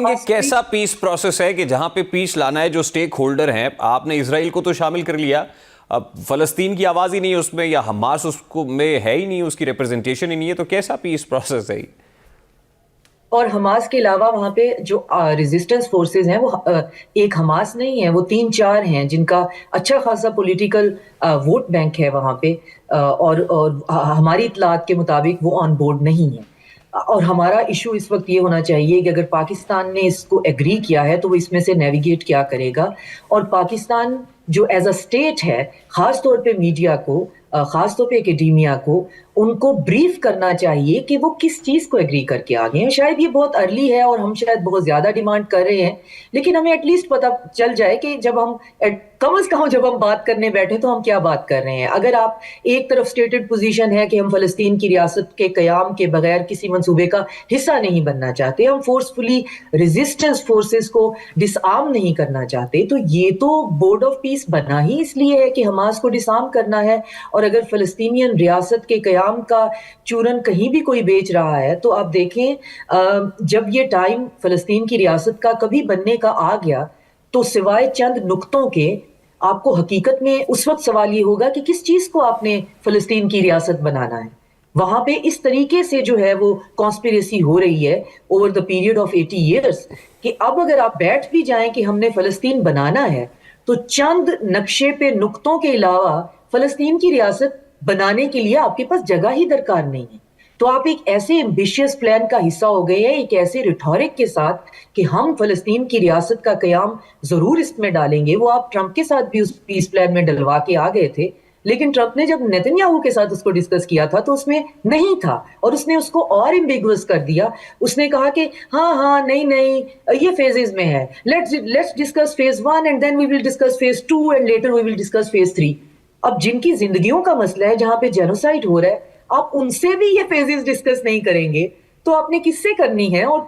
یہ کیسا peace process ہے کہ جہاں پہ پیس لانا ہے، جو سٹیک ہولڈر ہیں، آپ نے اسرائیل کو تو شامل کر لیا، اب فلسطین کی آواز ہی نہیں ہے اس میں، یا حماس اس کو میں ہے ہی نہیں، اس کی ریپرزنٹیشن ہی نہیں ہے، تو کیسا پیس پروسیس ہے؟ اور حماس کے علاوہ وہاں پہ جو ریزسٹنس فورسز ہیں وہ ایک حماس نہیں ہے، وہ 3-4 ہیں جن کا اچھا خاصا پولیٹیکل ووٹ بینک ہے وہاں پہ، اور ہماری اطلاعات کے مطابق وہ آن بورڈ نہیں ہے۔ اور ہمارا ایشو اس وقت یہ ہونا چاہیے کہ اگر پاکستان نے اس کو ایگری کیا ہے تو وہ اس میں سے نیویگیٹ کیا کرے گا، اور پاکستان جو ایز اے اسٹیٹ ہے، خاص طور پہ میڈیا کو، خاص طور پہ اکیڈیمیا کو، ان کو بریف کرنا چاہیے کہ وہ کس چیز کو ایگری کر کے آگے ہیں۔ شاید یہ بہت ارلی ہے اور ہم شاید بہت زیادہ ڈیمانڈ کر رہے ہیں، لیکن ہمیں ایٹ لیسٹ پتہ چل جائے کہ جب ہم کم از کم جب ہم بات کرنے بیٹھے تو ہم کیا بات کر رہے ہیں۔ اگر آپ ایک طرف سٹیٹڈ پوزیشن ہے کہ ہم فلسطین کی ریاست کے قیام کے بغیر کسی منصوبے کا حصہ نہیں بننا چاہتے، ہم فورسفلی ریزسٹنس فورسز کو ڈس آرم نہیں کرنا چاہتے، تو یہ تو بورڈ آف پیس بنا ہی اس لیے ہے کہ حماس کو ڈس آرم کرنا ہے۔ اور اگر فلسطینین ریاست کے قیام کا چورن کہیں بھی کوئی بیچ رہا ہے تو آپ دیکھیں، جب یہ ٹائم فلسطین کی ریاست کا کبھی بننے کا آ گیا تو سوائے چند نقطوں کے آپ کو حقیقت میں اس وقت سوال یہ ہوگا کہ کس چیز کو آپ نے فلسطین کی ریاست بنانا ہے۔ وہاں پہ اس طریقے سے جو ہے وہ کانسپیریسی ہو رہی ہے over the period of 80 years کہ اب اگر آپ بیٹھ بھی جائیں کہ ہم نے فلسطین بنانا ہے تو چند نقشے پہ نقطوں کے علاوہ فلسطین کی ریاست بنانے کے لیے آپ کے پاس جگہ ہی درکار نہیں ہے۔ تو آپ ایک ایسے ایمبیشیس پلان کا حصہ ہو گئے ہیں، ایک ایسے ریٹورک کے ساتھ کہ ہم فلسطین کی ریاست کا قیام ضرور اس میں ڈالیں گے۔ وہ آپ ٹرمپ کے ساتھ بھی اس پیس پلان میں ڈلوا کے آ گئے تھے، لیکن ٹرمپ نے جب نیتن یاہو کے ساتھ اس کو ڈسکس کیا تھا تو اس میں نہیں تھا، اور اس نے اس کو اور ایمبیگوس کر دیا۔ اس نے کہا کہ ہاں نہیں یہ فیزز میں ہے، let's discuss phase 1 and then we will discuss phase 2 and later we will discuss phase 3۔ اب جن کی زندگیوں کا مسئلہ ہے، جہاں پہ جینوسائیڈ ہو رہا ہے، آپ ان سے بھی یہ فیزز ڈسکس نہیں کریں گے تو آپ نے کس سے کرنی ہے؟ اور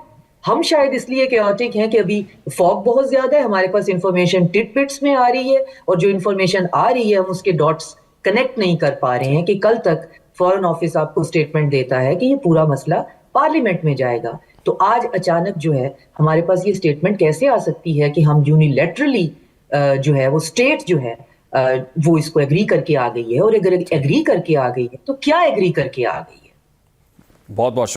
ہم شاید اس لیے کیوٹک ہیں کہ ابھی فوگ بہت زیادہ ہے، ہمارے پاس انفارمیشن ٹٹ پٹس میں آ رہی ہے، اور جو انفارمیشن آ رہی ہے ہم اس کے ڈاٹس کنیکٹ نہیں کر پا رہے ہیں کہ کل تک فورن آفس آپ کو سٹیٹمنٹ دیتا ہے کہ یہ پورا مسئلہ پارلیمنٹ میں جائے گا، تو آج اچانک جو ہے ہمارے پاس یہ سٹیٹمنٹ کیسے آ سکتی ہے کہ ہم یونیلیٹرلی جو ہے وہ اسٹیٹ جو ہے وہ اس کو ایگری کر کے آ گئی ہے؟ اور اگر ایگری کر کے آ گئی ہے تو کیا ایگری کر کے آ گئی ہے؟ بہت بہت